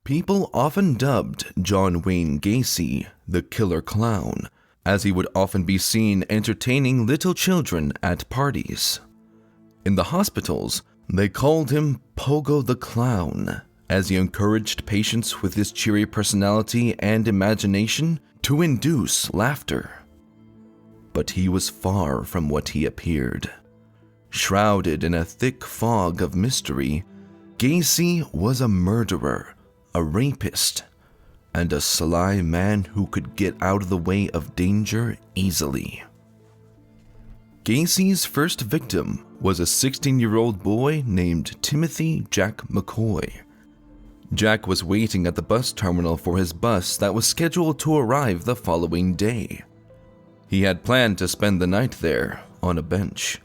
People often dubbed John Wayne Gacy the Killer Clown, as he would often be seen entertaining little children at parties. In the hospitals, they called him Pogo the Clown, as he encouraged patients with his cheery personality and imagination to induce laughter. But he was far from what he appeared. Shrouded in a thick fog of mystery, Gacy was a murderer, a rapist, and a sly man who could get out of the way of danger easily. Gacy's first victim was a 16-year-old boy named Timothy Jack McCoy. Jack was waiting at the bus terminal for his bus that was scheduled to arrive the following day. He had planned to spend the night there on a bench.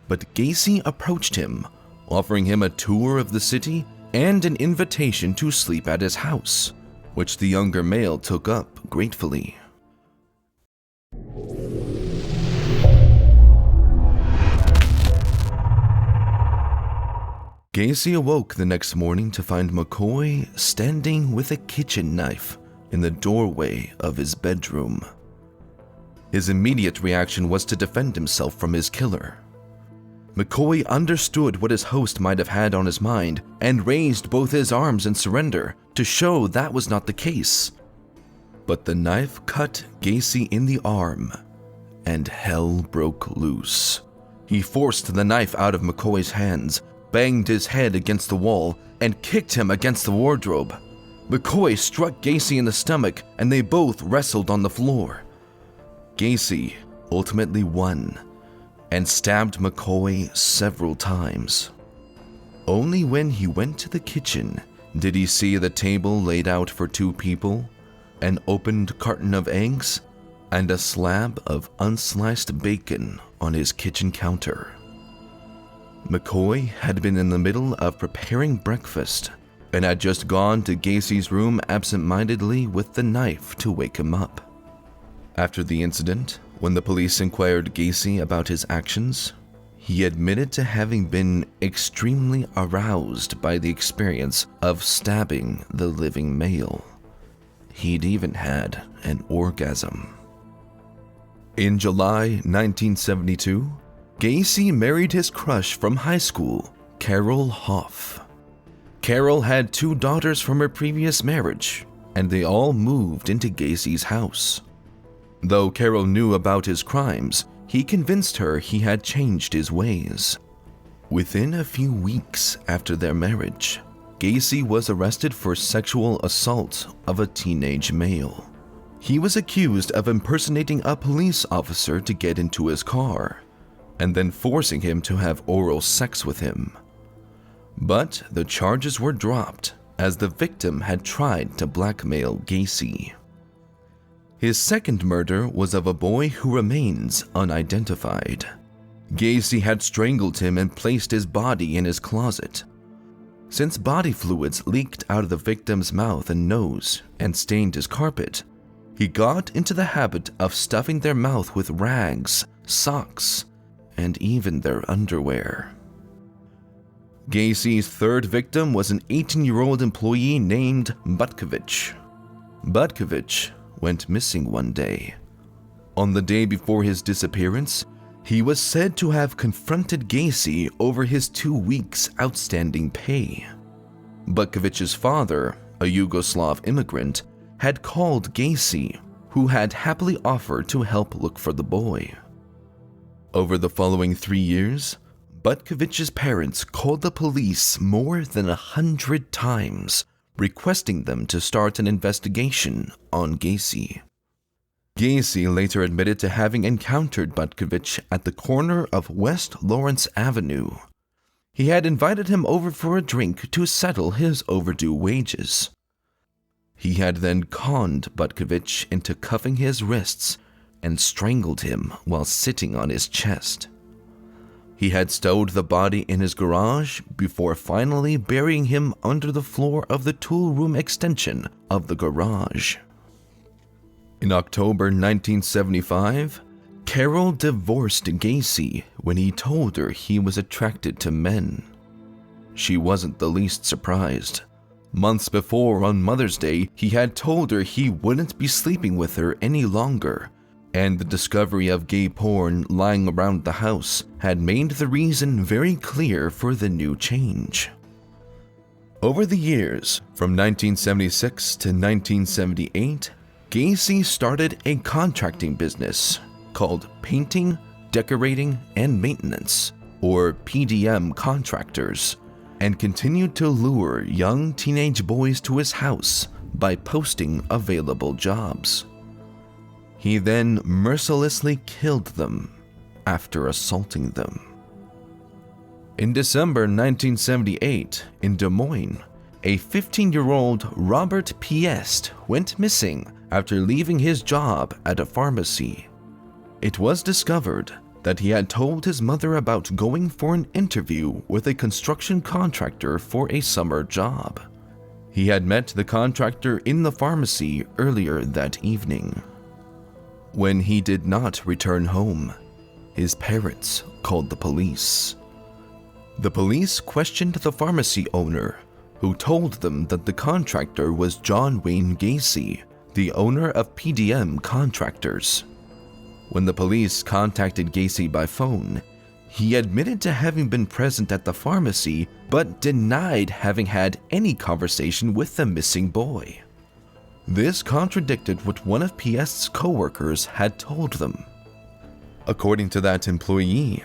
But Gacy approached him, offering him a tour of the city and an invitation to sleep at his house, which the younger male took up gratefully. Gacy awoke the next morning to find McCoy standing with a kitchen knife in the doorway of his bedroom. His immediate reaction was to defend himself from his killer. McCoy understood what his host might have had on his mind and raised both his arms in surrender to show that was not the case. But the knife cut Gacy in the arm, and hell broke loose. He forced the knife out of McCoy's hands, banged his head against the wall, and kicked him against the wardrobe. McCoy struck Gacy in the stomach, and they both wrestled on the floor. Gacy ultimately won and stabbed McCoy several times. Only when he went to the kitchen did he see the table laid out for two people, an opened carton of eggs, and a slab of unsliced bacon on his kitchen counter. McCoy had been in the middle of preparing breakfast and had just gone to Gacy's room absent-mindedly with the knife to wake him up. After the incident, when the police inquired Gacy about his actions, he admitted to having been extremely aroused by the experience of stabbing the living male. He'd even had an orgasm. In July 1972, Gacy married his crush from high school, Carol Hoff. Carol had 2 daughters from her previous marriage, and they all moved into Gacy's house. Though Carol knew about his crimes, he convinced her he had changed his ways. Within a few weeks after their marriage, Gacy was arrested for sexual assault of a teenage male. He was accused of impersonating a police officer to get into his car, and then forcing him to have oral sex with him. But the charges were dropped, as the victim had tried to blackmail Gacy. His second murder was of a boy who remains unidentified. Gacy had strangled him and placed his body in his closet. Since body fluids leaked out of the victim's mouth and nose and stained his carpet, he got into the habit of stuffing their mouth with rags, socks, and even their underwear. Gacy's third victim was an 18-year-old employee named Butkovich. Butkovich went missing one day. On the day before his disappearance, he was said to have confronted Gacy over his 2 weeks' outstanding pay. Butkovich's father, a Yugoslav immigrant, had called Gacy, who had happily offered to help look for the boy. Over the following 3 years, Butkovich's parents called the police more than 100 times, requesting them to start an investigation on Gacy. Gacy later admitted to having encountered Butkovich at the corner of West Lawrence Avenue. He had invited him over for a drink to settle his overdue wages. He had then conned Butkovich into cuffing his wrists and strangled him while sitting on his chest. He had stowed the body in his garage before finally burying him under the floor of the tool room extension of the garage. In October 1975, Carol divorced Gacy when he told her he was attracted to men. She wasn't the least surprised. Months before, on Mother's Day, he had told her he wouldn't be sleeping with her any longer, and the discovery of gay porn lying around the house had made the reason very clear for the new change. Over the years, from 1976 to 1978, Gacy started a contracting business called Painting, Decorating, and Maintenance, or PDM contractors, and continued to lure young teenage boys to his house by posting available jobs. He then mercilessly killed them after assaulting them. In December 1978, in Des Moines, a 15-year-old Robert Piest went missing after leaving his job at a pharmacy. It was discovered that he had told his mother about going for an interview with a construction contractor for a summer job. He had met the contractor in the pharmacy earlier that evening. When he did not return home, his parents called the police. The police questioned the pharmacy owner, who told them that the contractor was John Wayne Gacy, the owner of PDM Contractors. When the police contacted Gacy by phone, he admitted to having been present at the pharmacy but denied having had any conversation with the missing boy. This contradicted what one of Piest's co-workers had told them. According to that employee,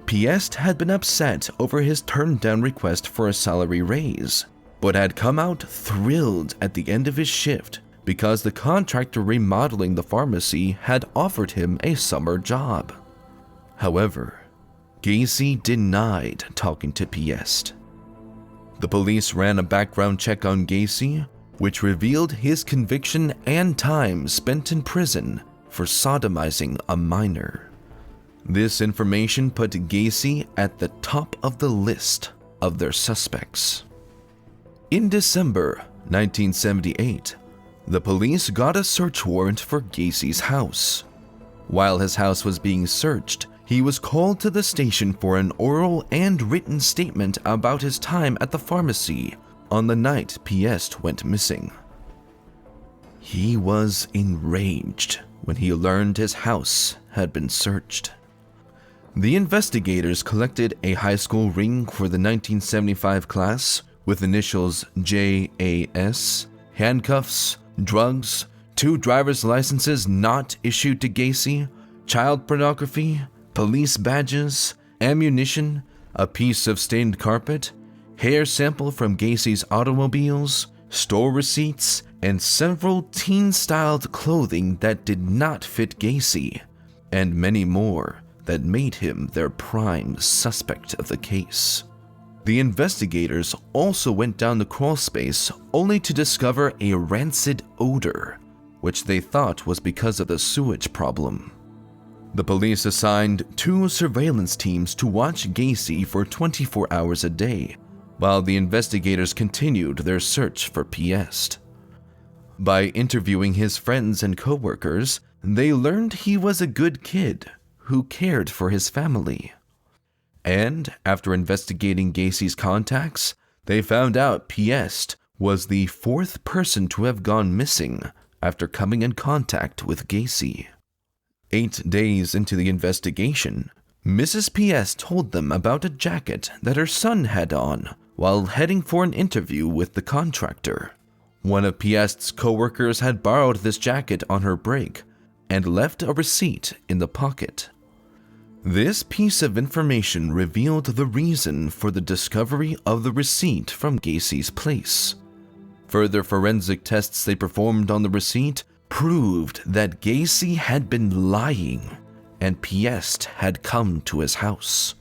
Piest had been upset over his turned-down request for a salary raise, but had come out thrilled at the end of his shift because the contractor remodeling the pharmacy had offered him a summer job. However, Gacy denied talking to Piest. The police ran a background check on Gacy, which revealed his conviction and time spent in prison for sodomizing a minor. This information put Gacy at the top of the list of their suspects. In December 1978, the police got a search warrant for Gacy's house. While his house was being searched, he was called to the station for an oral and written statement about his time at the pharmacy on the night Piest went missing. He was enraged when he learned his house had been searched. The investigators collected a high school ring for the 1975 class with initials JAS, handcuffs, drugs, 2 driver's licenses not issued to Gacy, child pornography, police badges, ammunition, a piece of stained carpet, hair sample from Gacy's automobiles, store receipts, and several teen-styled clothing that did not fit Gacy, and many more that made him their prime suspect of the case. The investigators also went down the crawl space only to discover a rancid odor, which they thought was because of the sewage problem. The police assigned 2 surveillance teams to watch Gacy for 24 hours a day, while the investigators continued their search for Piest. By interviewing his friends and co-workers, they learned he was a good kid who cared for his family. And after investigating Gacy's contacts, they found out Piest was the 4th person to have gone missing after coming in contact with Gacy. 8 days into the investigation, Mrs. Piest told them about a jacket that her son had on while heading for an interview with the contractor. One of Piest's co-workers had borrowed this jacket on her break and left a receipt in the pocket. This piece of information revealed the reason for the discovery of the receipt from Gacy's place. Further forensic tests they performed on the receipt proved that Gacy had been lying and Piest had come to his house.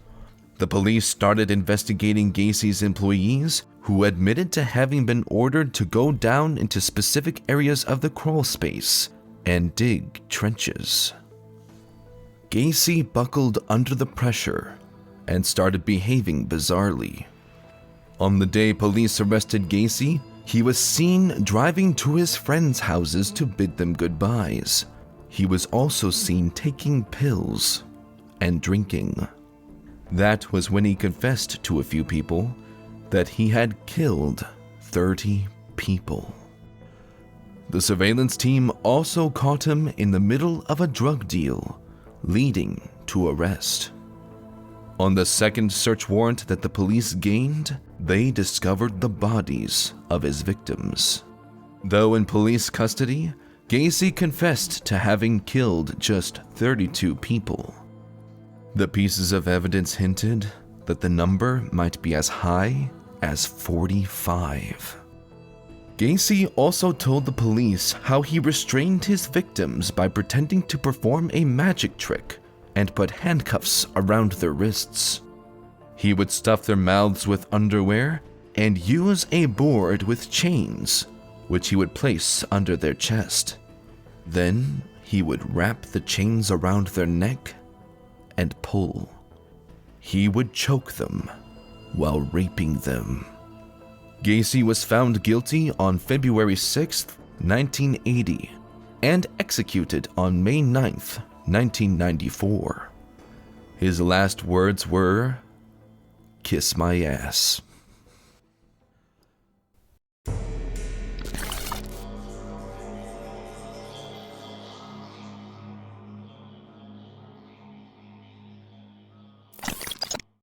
The police started investigating Gacy's employees, who admitted to having been ordered to go down into specific areas of the crawl space and dig trenches. Gacy buckled under the pressure and started behaving bizarrely. On the day police arrested Gacy, he was seen driving to his friends' houses to bid them goodbyes. He was also seen taking pills and drinking. That was when he confessed to a few people that he had killed 30 people. The surveillance team also caught him in the middle of a drug deal, leading to arrest. On the second search warrant that the police gained, they discovered the bodies of his victims. Though in police custody, Gacy confessed to having killed just 32 people. The pieces of evidence hinted that the number might be as high as 45. Gacy also told the police how he restrained his victims by pretending to perform a magic trick and put handcuffs around their wrists. He would stuff their mouths with underwear and use a board with chains, which he would place under their chest. Then he would wrap the chains around their neck and pull. He would choke them while raping them. Gacy was found guilty on February 6, 1980, and executed on May 9, 1994. His last words were, "Kiss my ass."